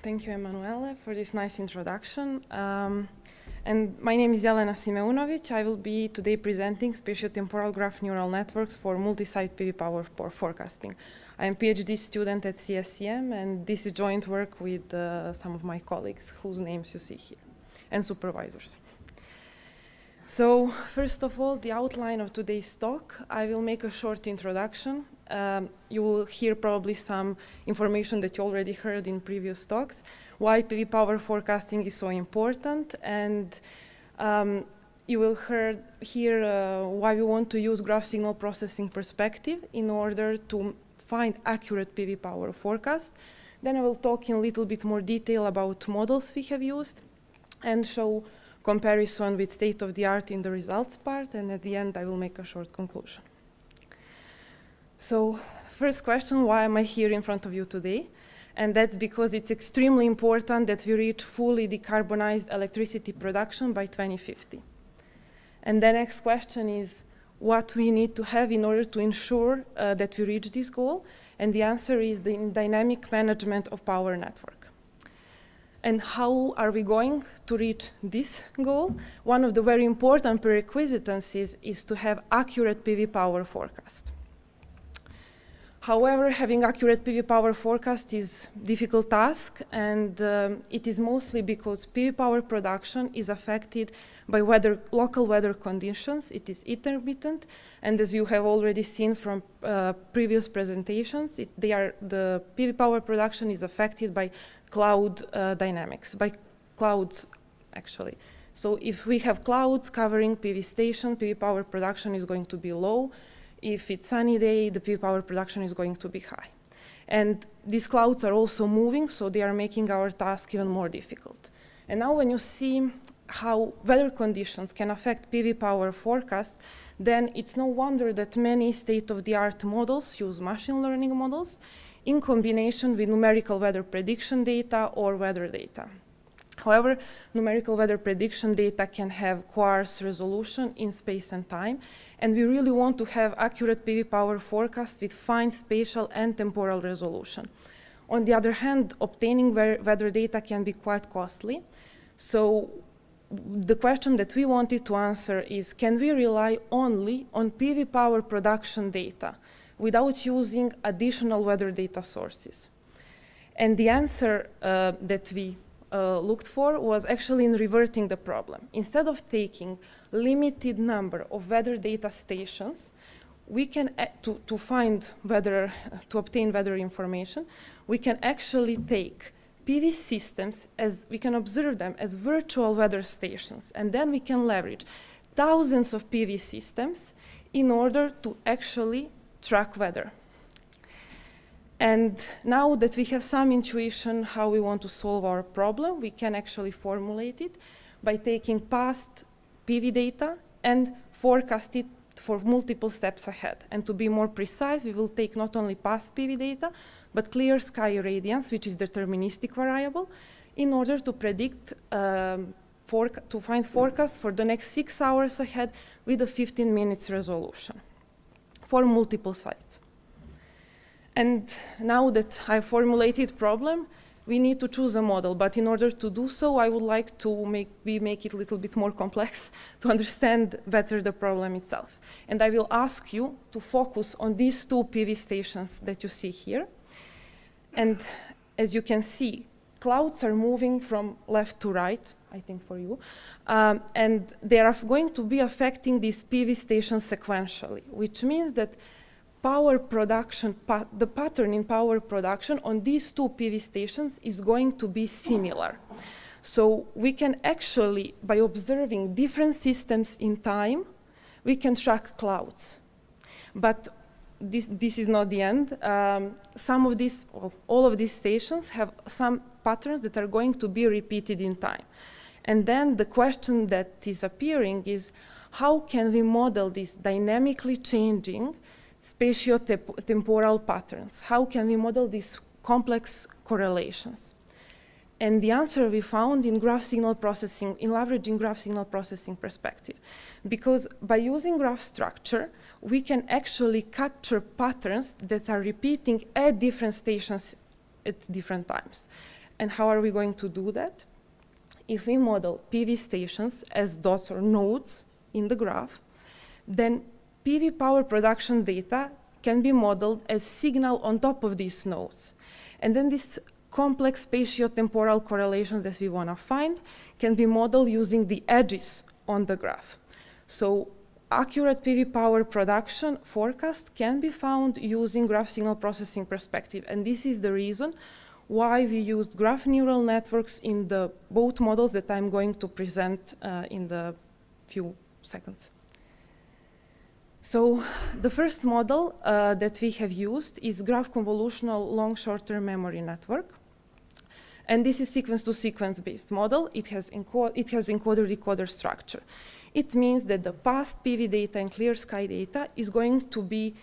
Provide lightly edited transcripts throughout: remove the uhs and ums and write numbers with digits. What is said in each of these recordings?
Thank you, Emanuele, for this nice introduction. And my name is Jelena Simeunović. I will be today presenting spatio-temporal graph neural networks for multi-site PV power forecasting. I am a PhD student at CSCM, and this is joint work with some of my colleagues, whose names you see here, and supervisors. So, first of all, the outline of today's talk. I will make a short introduction. You will hear probably some information that you already heard in previous talks, why PV power forecasting is so important, and you will hear why we want to use graph signal processing perspective in order to find accurate PV power forecast. Then I will talk in a little bit more detail about models we have used and show comparison with state-of-the-art in the results part, and at the end I will make a short conclusion. So, first question, why am I here in front of you today? And that's because it's extremely important that we reach fully decarbonized electricity production by 2050. And the next question is what we need to have in order to ensure that we reach this goal, and the answer is the dynamic management of power network. And how are we going to reach this goal? One of the very important prerequisites is to have accurate PV power forecast. However, having accurate PV power forecast is a difficult task, and it is mostly because PV power production is affected by local weather conditions. It is intermittent, and as you have already seen from previous presentations, the PV power production is affected by cloud dynamics, by clouds actually. So if we have clouds covering PV station, PV power production is going to be low. If it's sunny day, the PV power production is going to be high. And these clouds are also moving, so they are making our task even more difficult. And now when you see how weather conditions can affect PV power forecast, then it's no wonder that many state-of-the-art models use machine learning models in combination with numerical weather prediction data or weather data. However, numerical weather prediction data can have coarse resolution in space and time, and we really want to have accurate PV power forecast with fine spatial and temporal resolution. On the other hand, obtaining weather data can be quite costly. So the question that we wanted to answer is, can we rely only on PV power production data without using additional weather data sources? And the answer that we looked for was actually in reverting the problem. Instead of taking limited number of weather data stations, we can to obtain weather information, we can actually take PV systems as we can observe them as virtual weather stations, and then we can leverage thousands of PV systems in order to actually track weather. And now that we have some intuition how we want to solve our problem, we can actually formulate it by taking past PV data and forecast it for multiple steps ahead. And to be more precise, we will take not only past PV data, but clear sky irradiance, which is deterministic variable, in order to predict, to find forecasts for the next 6 hours ahead with a 15 minutes resolution for multiple sites. And now that I've formulated problem, we need to choose a model. But in order to do so, I would like to make it a little bit more complex to understand better the problem itself. And I will ask you to focus on these two PV stations that you see here. And as you can see, clouds are moving from left to right, I think for you. And they are going to be affecting these PV stations sequentially, which means that power production, the pattern in power production on these two PV stations is going to be similar. So we can actually, by observing different systems in time, we can track clouds. But this is not the end. Some of these, well, all of these stations have some patterns that are going to be repeated in time. And then the question that is appearing is, how can we model these dynamically changing spatio-temporal patterns? How can we model these complex correlations? And the answer we found in graph signal processing, in leveraging graph signal processing perspective. Because by using graph structure, we can actually capture patterns that are repeating at different stations at different times. And how are we going to do that? If we model PV stations as dots or nodes in the graph, then PV power production data can be modeled as signal on top of these nodes. And then this complex spatio-temporal correlations that we want to find can be modeled using the edges on the graph. So accurate PV power production forecast can be found using graph signal processing perspective. And this is the reason why we used graph neural networks in the both models that I'm going to present in the few seconds. So the first model that we have used is graph convolutional long short-term memory network. And this is sequence-to-sequence based model. It has encoder-decoder structure. It means that the past PV data and clear sky data is going to be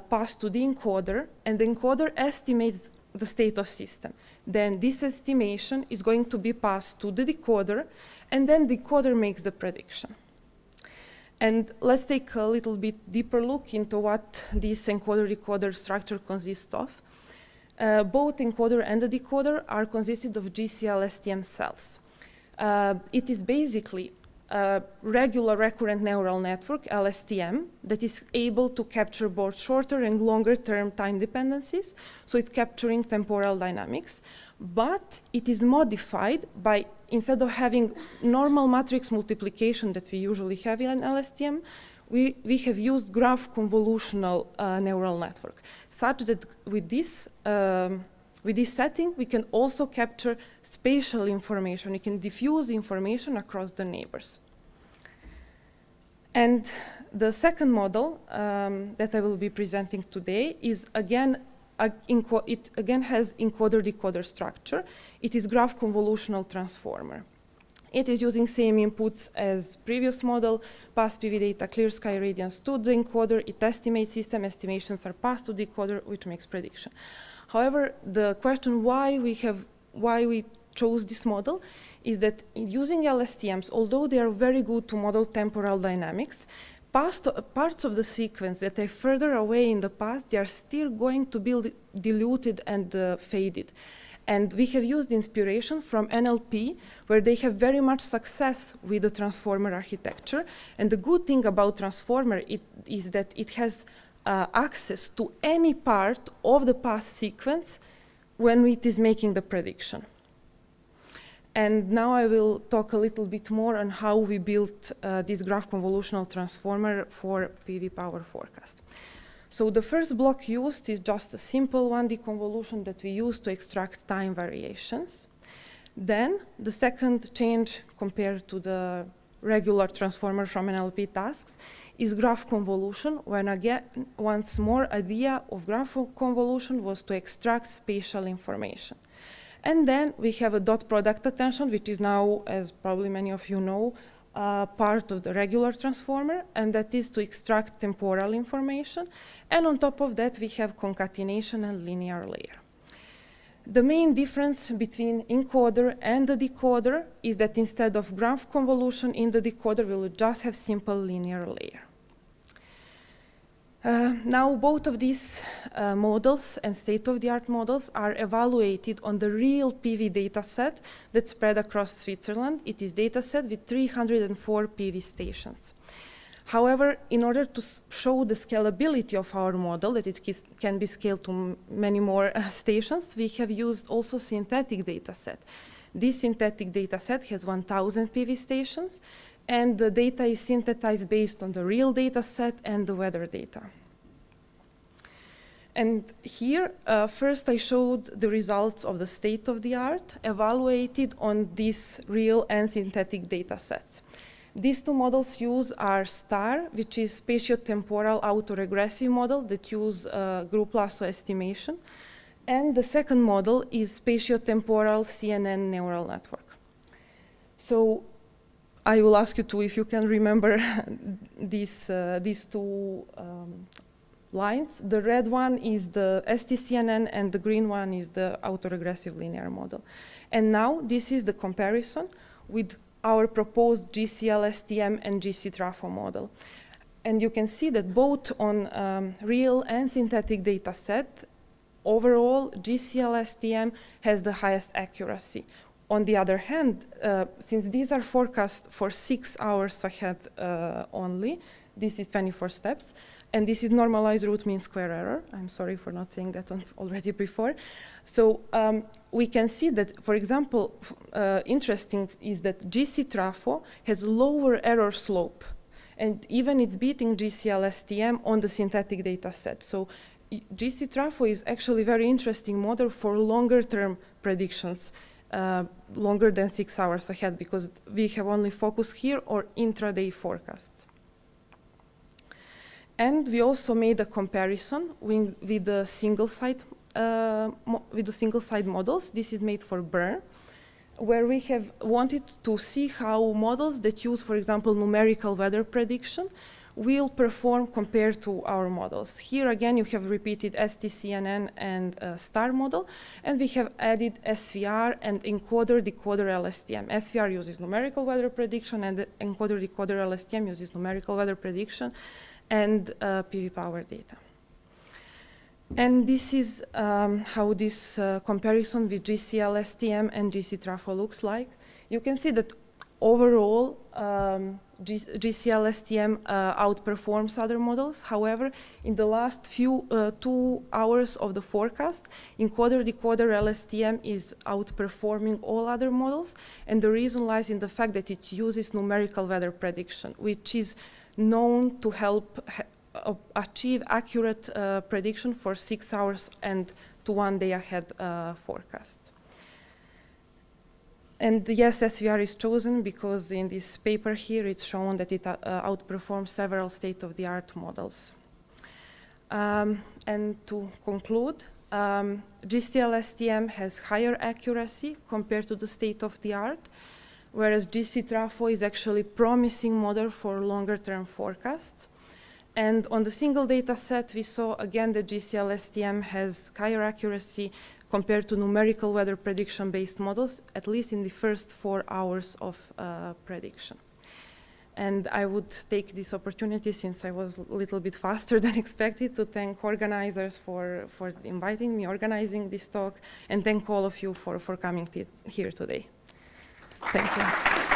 passed to the encoder, and the encoder estimates the state of system. Then this estimation is going to be passed to the decoder, and then the decoder makes the prediction. And let's take a little bit deeper look into what this encoder-decoder structure consists of. Both encoder and the decoder are consisted of GCL-STM cells. It is basically a regular recurrent neural network, LSTM, that is able to capture both shorter and longer term time dependencies, so it's capturing temporal dynamics, but it is modified by, instead of having normal matrix multiplication that we usually have in LSTM, we have used graph convolutional neural network, such that with this setting, we can also capture spatial information. We can diffuse information across the neighbors. And the second model that I will be presenting today is it again has encoder-decoder structure. It is graph convolutional transformer. It is using same inputs as previous model, past PV data, clear sky radiance to the encoder. It estimates system estimations are passed to the decoder, which makes prediction. However, the question why we chose this model is that using LSTMs, although they are very good to model temporal dynamics, parts of the sequence that are further away in the past, they are still going to be diluted and faded. And we have used inspiration from NLP, where they have very much success with the transformer architecture. And the good thing about transformer is that it has access to any part of the past sequence when it is making the prediction. And now I will talk a little bit more on how we built this graph convolutional transformer for PV power forecast. So the first block used is just a simple 1D convolution that we use to extract time variations. Then the second change compared to the regular transformer from NLP tasks is graph convolution, when again, once more, idea of graph convolution was to extract spatial information. And then we have a dot product attention, which is now, as probably many of you know, part of the regular transformer, and that is to extract temporal information. And on top of that, we have concatenation and linear layer. The main difference between encoder and the decoder is that instead of graph convolution in the decoder, we will just have simple linear layer. Now, both of these models and state-of-the-art models are evaluated on the real PV data set that's spread across Switzerland. It is data set with 304 PV stations. However, in order to show the scalability of our model, that it can be scaled to many more stations, we have used also synthetic data set. This synthetic data set has 1,000 PV stations, and the data is synthesized based on the real data set and the weather data. And here, first I showed the results of the state-of-the-art evaluated on these real and synthetic data sets. These two models use are STAR, which is spatio-temporal autoregressive model that use group lasso estimation. And the second model is spatio-temporal CNN neural network. So I will ask you to, if you can remember these two lines. The red one is the STCNN and the green one is the autoregressive linear model. And now this is the comparison with our proposed GCL-STM and GC-Trafo model. And you can see that both on real and synthetic data set, overall, GCL-STM has the highest accuracy. On the other hand, since these are forecast for 6 hours ahead only, this is 24 steps, and this is normalized root mean square error. I'm sorry for not saying that already before. So we can see that, for example, interesting is that GC-Trafo has lower error slope, and even it's beating GCL-STM on the synthetic data set. So GC-Trafo is actually a very interesting model for longer-term predictions, longer than 6 hours ahead, because we have only focus here or intraday forecasts. And we also made a comparison with the single-site models. This is made for Bern, where we have wanted to see how models that use, for example, numerical weather prediction will perform compared to our models. Here again, you have repeated STCNN and STAR model, and we have added SVR and encoder-decoder LSTM. SVR uses numerical weather prediction, and encoder-decoder LSTM uses numerical weather prediction and PV power data. And this is how this comparison with GCL-STM and GC-Trafo looks like. You can see that overall, GCL-STM outperforms other models. However, in the last 2 hours of the forecast, encoder-decoder LSTM is outperforming all other models, and the reason lies in the fact that it uses numerical weather prediction, which is known to help achieve accurate prediction for 6 hours and to 1 day ahead forecast. And yes, SVR is chosen because in this paper here it's shown that it outperforms several state-of-the-art models. And to conclude, GCL-STM has higher accuracy compared to the state-of-the-art, whereas GC-Trafo is actually promising model for longer-term forecasts. And on the single data set, we saw again that GCL-STM has higher accuracy compared to numerical weather prediction-based models, at least in the first 4 hours of prediction. And I would take this opportunity, since I was a little bit faster than expected, to thank organizers for inviting me, organizing this talk, and thank all of you for coming here today. Thank you.